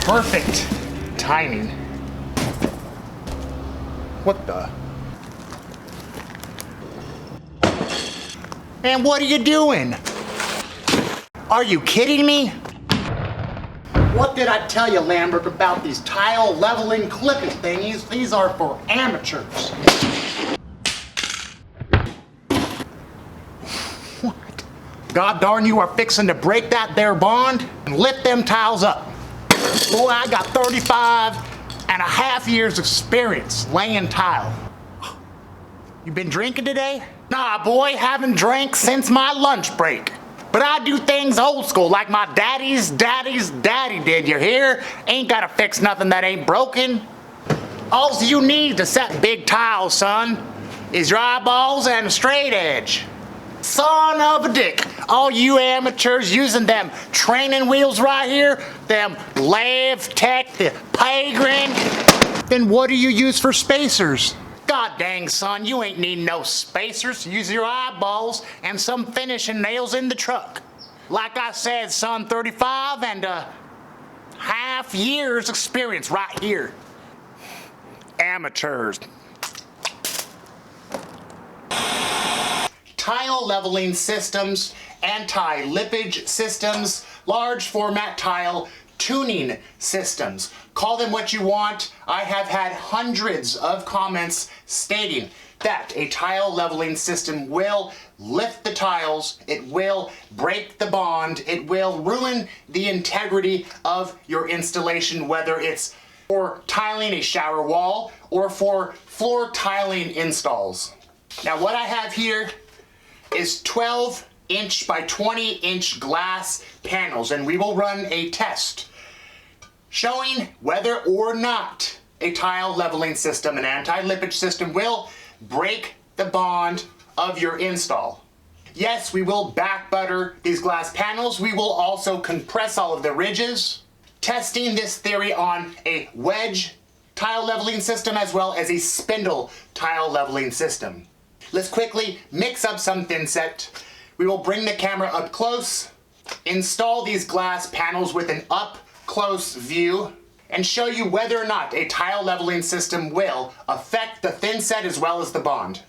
Perfect timing. What the? Man, what are you doing? Are you kidding me? What did I tell you, Lambert, about these tile leveling clipping thingies? These are for amateurs. What? God darn, you are fixing to break that there bond and lift them tiles up. Boy, I got 35.5 years experience laying tile. You been drinking today? Nah, boy, haven't drank since my lunch break. But I do things old school, like my daddy's daddy did, you hear? Ain't gotta fix nothing that ain't broken. All you need to set big tiles, son, is your eyeballs and a straight edge. Son of a dick, all you amateurs using them training wheels right here, them Lav Tech, the Pagrin, then what do you use for spacers? God dang, son, you ain't need no spacers. Use your eyeballs and some finishing nails in the truck. Like I said, son, 35.5 years experience right here. Amateurs. Tile leveling systems, anti-lippage systems, large format tile tuning systems. Call them what you want. I have had hundreds of comments stating that a tile leveling system will lift the tiles, it will break the bond, it will ruin the integrity of your installation, whether it's for tiling a shower wall or for floor tiling installs. Now what I have here is 12-inch by 20-inch glass panels, and we will run a test showing whether or not a tile leveling system, an anti-lippage system, will break the bond of your install. Yes, we will back butter these glass panels. We will also compress all of the ridges, testing this theory on a wedge tile leveling system as well as a spindle tile leveling system. Let's quickly mix up some thin set. We will bring the camera up close, install these glass panels with an up close view, and show you whether or not a tile leveling system will affect the thin set as well as the bond.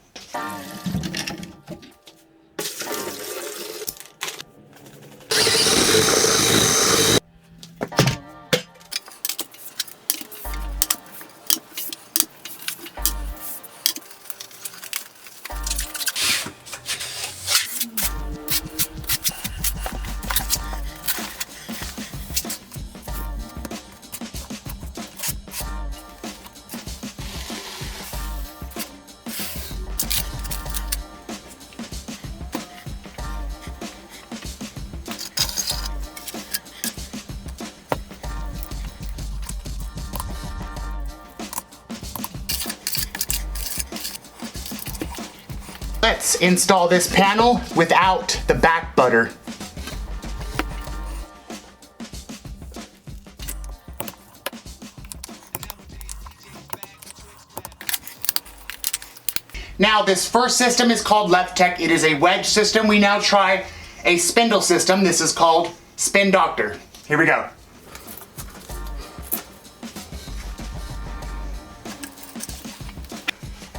Let's install this panel without the back butter. Now this first system is called Lippage. It is a wedge system. We now try a spindle system. This is called Spin Doctor. Here we go.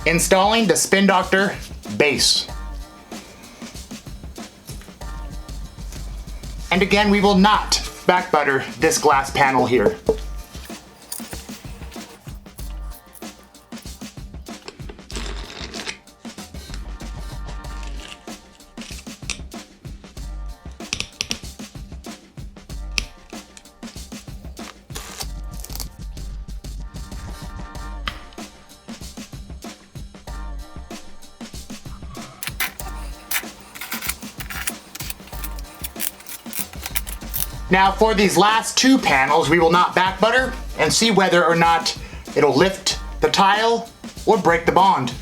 Installing the Spin Doctor base. And again, we will not back butter this glass panel here. Now for these last two panels, we will not back butter and see whether or not it'll lift the tile or break the bond.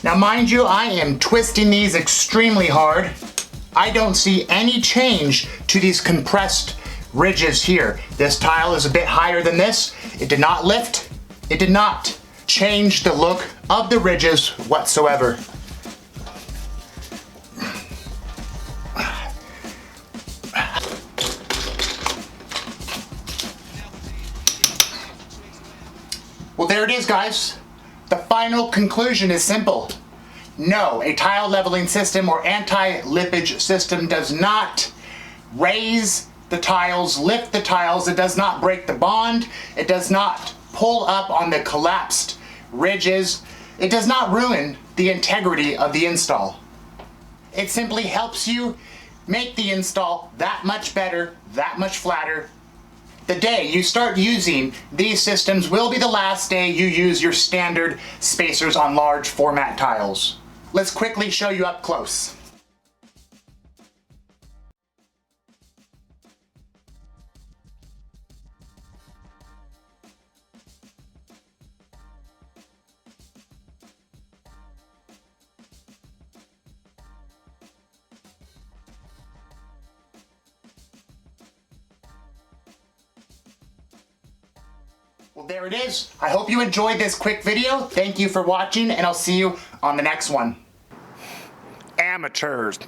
Now mind you, I am twisting these extremely hard. I don't see any change to these compressed ridges here. This tile is a bit higher than this. It did not lift. It did not change the look of the ridges whatsoever. Well, there it is, guys. The final conclusion is simple. No, a tile leveling system or anti-lippage system does not raise the tiles, lift the tiles. It does not break the bond. It does not pull up on the collapsed ridges. It does not ruin the integrity of the install. It simply helps you make the install that much better, that much flatter. The day you start using these systems will be the last day you use your standard spacers on large format tiles. Let's quickly show you up close. Well, there it is. I hope you enjoyed this quick video. Thank you for watching, and I'll see you on the next one. Amateurs.